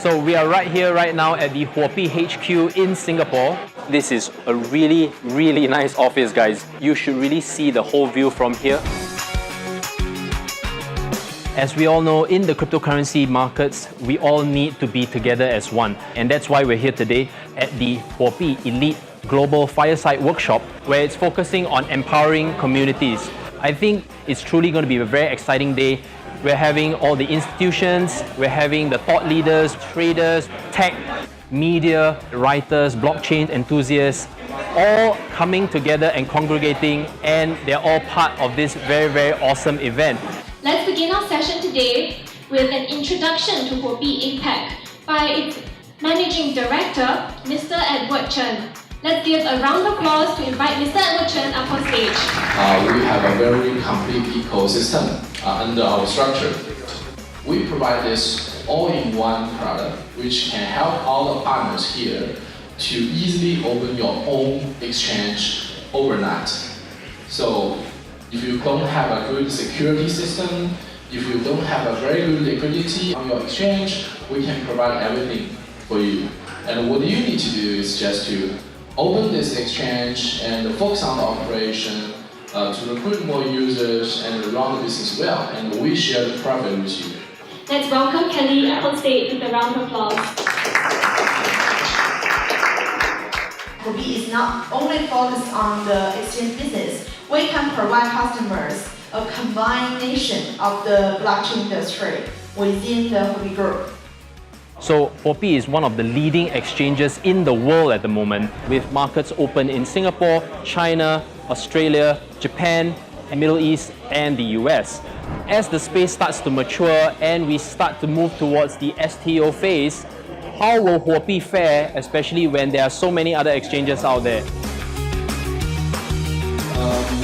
So we are right here, right now at the Huobi HQ in Singapore. This is a really, really nice office, guys. You should really see the whole view from here. As we all know, in the cryptocurrency markets, we all need to be together as one. And that's why we're here today at the Huobi Elite Global Fireside Workshop, where it's focusing on empowering communities. I think it's truly going to be a very exciting day. We're having all the institutions, we're having the thought leaders, traders, tech, media, writers, blockchain enthusiasts, all coming together and congregating, and they're all part of this very, very awesome event. Let's begin our session today with an introduction to Huobi Impact by its Managing Director, Mr. Edward Chen. Let's give a round of applause to invite Mr. Edward Chen up on stage. We have a very complete ecosystem under our structure. We provide this all-in-one product which can help all the partners here to easily open your own exchange overnight. So if you don't have a good security system, if you don't have a very good liquidity on your exchange, we can provide everything for you. And what you need to do is just to open this exchange and focus on the operation to recruit more users and run the business well, and we share the profit with you. Let's welcome Kelly up on stage with a round of applause. Huobi is not only focused on the exchange business. We can provide customers a combination of the blockchain industry within the Huobi Group. So Huobi is one of the leading exchanges in the world at the moment, with markets open in Singapore, China, Australia, Japan, Middle East, and the US. As the space starts to mature and we start to move towards the STO phase, how will Huobi fare, especially when there are so many other exchanges out there?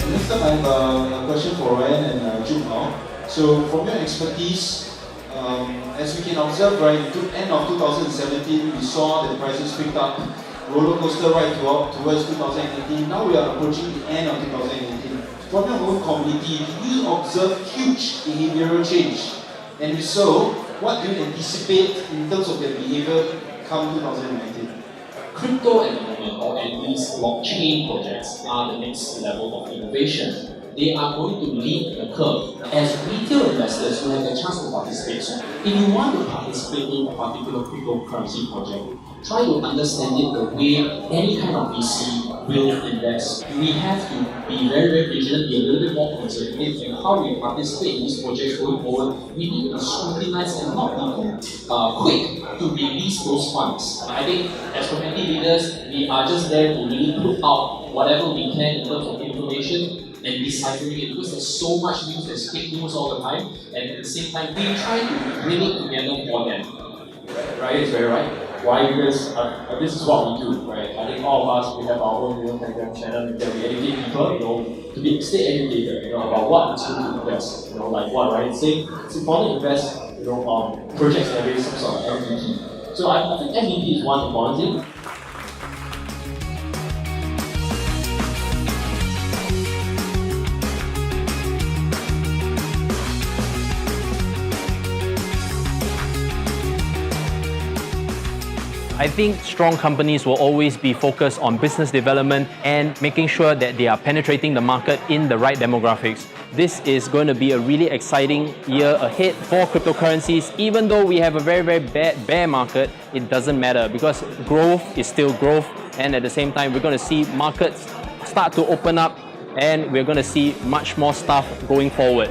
Next up, I have a question for Ryan and Jude now. So, from your expertise, as we can observe, right, to end of 2017, we saw that prices picked up, roller coaster ride towards 2018. Now we are approaching the end of 2018. From your own community, do you observe huge behavioral change? And if so, what do you anticipate in terms of their behavior come 2019? Crypto at the moment, or at least blockchain projects, are the next level of innovation. They are going to lead the curve. As retail investors, you have the chance to participate. So if you want to participate in a particular cryptocurrency project, try to understand it the way any kind of VC will invest. We have to be very, very vigilant, be a little bit more conservative in how we participate in these projects going forward. We need to scrutinize and not be quick to release those funds. I think as community leaders, we are just there to really put out whatever we can in terms of information and deciphering it, because there's so much news, there's fake news all the time, and at the same time, we try to bring it together for them. Right, it's very right. Why? Because this is what we do, right? I think all of us, we have our own Telegram channel that we educate people, to stay educated, about what it's good to invest. Like what Ryan saying, it's important to invest, on projects that raise some sort of MVP. So I think MVP is one important thing. I think strong companies will always be focused on business development and making sure that they are penetrating the market in the right demographics. This is going to be a really exciting year ahead for cryptocurrencies. Even though we have a very, very bad bear market, it doesn't matter because growth is still growth, and at the same time, we're going to see markets start to open up and we're going to see much more stuff going forward.